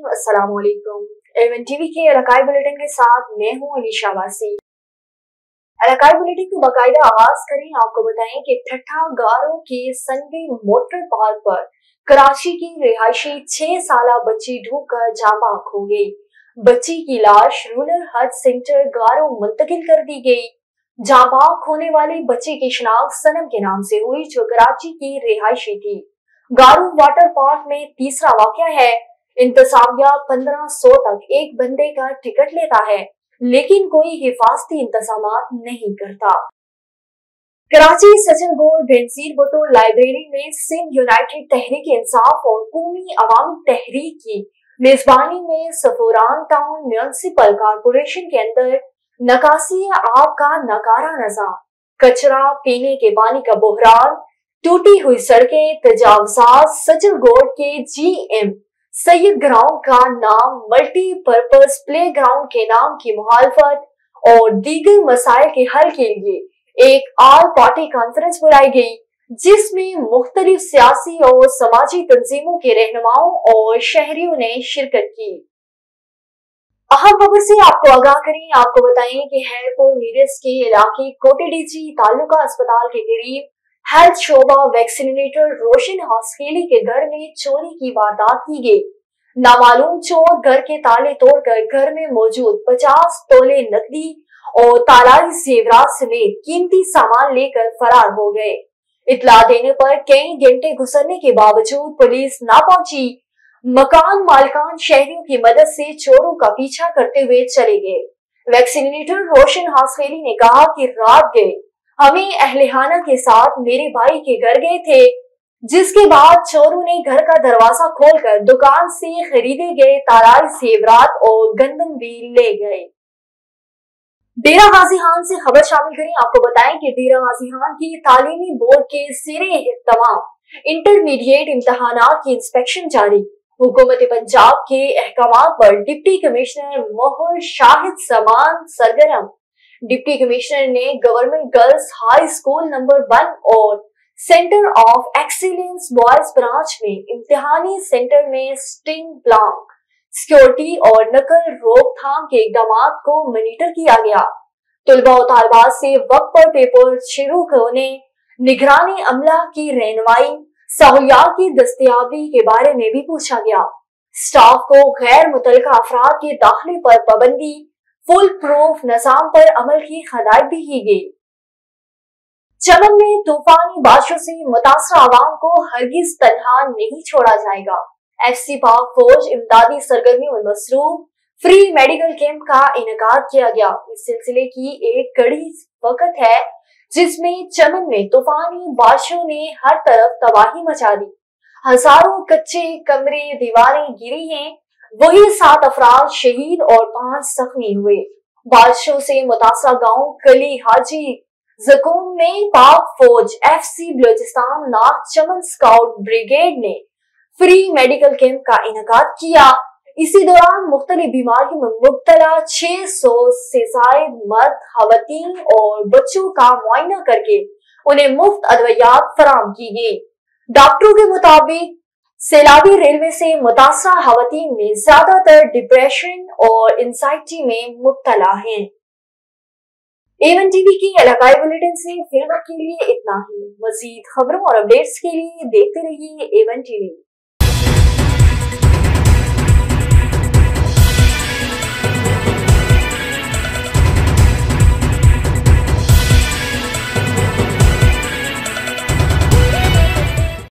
अस्सलाम वालेकुम। Avon TV के इलाकाई बुलेटिन के साथ मैं हूं अलीशा वासी। इलाकाई बुलेटिन को बाकायदा आगाज करें। आपको बताएं कि ठट्ठा गारो के सनवे मोटर पार्क पर कराची की रिहायशी 6 साला बच्ची डूबकर जाँ बाक हो गई। बच्ची की लाश रूरल हेल्थ सेंटर गारो मुंतकिल कर दी गई। जाँ बाक होने वाली बच्ची की शिनाख्त सनम के नाम से हुई, जो कराची की रिहायशी थी। गारो वाटर पार्क में तीसरा वाकया है। इंतजामिया 1500 तक एक बंदे का टिकट लेता है, लेकिन कोई हिफाजती इंतजामात नहीं करता। कराची सचिन बोर्ड बेनजीर भुट्टो लाइब्रेरी में सिंध यूनाइटेड तहरीक इंसाफ और कौमी अवामी तहरीक की मेजबानी में सफूरान टाउन म्यूनिसिपल कॉर्पोरेशन के अंदर नकासी आब का नकारा नजाम, कचरा, पीने के पानी का बहरान, टूटी हुई सड़कें, तजावजात, सचिन बोर्ड के GM सैयद ग्राउंड का नाम मल्टी पर्पज प्ले ग्राउंड के नाम की मुखालफत और दीगर मसाइल के हल के लिए एक ऑल पार्टी कॉन्फ्रेंस बुलाई गई, जिसमें मुख्तलिफ सियासी और समाजी तंजीमों के रहनुमाओं और शहरियों ने शिरकत की। अहम खबर से आपको आगाह करें। आपको बताएं कि हैरपुर नीरस के इलाके कोटेडीजी तालुका अस्पताल के करीब हेल्थ शोबा वैक्सीनेटर रोशन हॉस्केली के घर में चोरी की वारदात की गई। नामालूम चोर घर के ताले तोड़कर घर में मौजूद 50 तोले नकदी और तालाई जेवरात समेत कीमती सामान लेकर फरार हो गए। इत्तला देने पर कई घंटे गुजरने के बावजूद पुलिस ना पहुंची। मकान मालिकान शहरियों की मदद से चोरों का पीछा करते हुए चले गए। वैक्सीनेटर रोशन हॉस्केली ने कहा कि रात गए हमें अहलिहाना के साथ मेरे भाई के घर गए थे, जिसके बाद चोरों ने घर का दरवाजा खोलकर दुकान से खरीदे गए तालाई जेवरात और गंदम भी ले गए। डेरा गाजी खान से खबर शामिल करें। आपको बताएं कि डेरा गाजी खान की तालीमी बोर्ड के सिरे तमाम इंटरमीडिएट इम्तहानात की इंस्पेक्शन जारी। हुकूमत पंजाब के अहकामात पर डिप्टी कमिश्नर मोहर शाहिद समान सरगर्म। डिप्टी कमिश्नर ने government girls high school number 1 और centre of excellence boys branch में इम्तिहानी सेंटर में स्टिंग ब्लॉक, सिक्योरिटी और नकल रोकथाम के इकदाम को मॉनिटर किया गया। तलबा और तालिबात से वक्त पर पेपर शुरू होने, निगरानी अमला की रहनुमाई, सहूलियात की दस्तयाबी के बारे में भी पूछा गया। स्टाफ को गैर मुतल्लिका अफराद के दाखिले पर पाबंदी, फुल प्रूफ निजाम पर अमल की हिदायत भी की गई। चमन में तूफानी बारिशों से मुतासरा आवाम को हरगिज तन्हा नहीं छोड़ा जाएगा। FC पाक फौज इमदादी सरगर्मियों में मसरूफ फ्री मेडिकल कैंप का इनेकाद किया गया। इस सिलसिले की एक कड़ी वक्त है जिसमें चमन में तूफानी बारिशों ने हर तरफ तबाही मचा दी। हजारों कच्चे कमरे, दीवारें गिरी हैं। वही 7 अफराद शहीद और 5 जख्मी हुए। बारिशों से मुतासरा गांव कली हाजी जकूम में पाक फौज FC बलोचिस्तान नॉर्थ चमन स्काउट ब्रिगेड ने फ्री मेडिकल कैंप का इनेकाद किया। इसी दौरान मुख्तलिफ बीमारियों में मुब्तला 600 से जायद मर्द, खवातीन और बच्चों का मुआयना करके उन्हें मुफ्त अदवियात फराहम की गई। डॉक्टरों के मुताबिक सैलाबी रेलवे से मुतासरा खवातीन में ज्यादातर डिप्रेशन और एंजाइटी में मुब्तला हैं। एवन टीवी की इलाकाई बुलेटिन से फिर वक्त के लिए इतना ही। मजीद खबरों और अपडेट्स के लिए देखते रहिए एवन टीवी।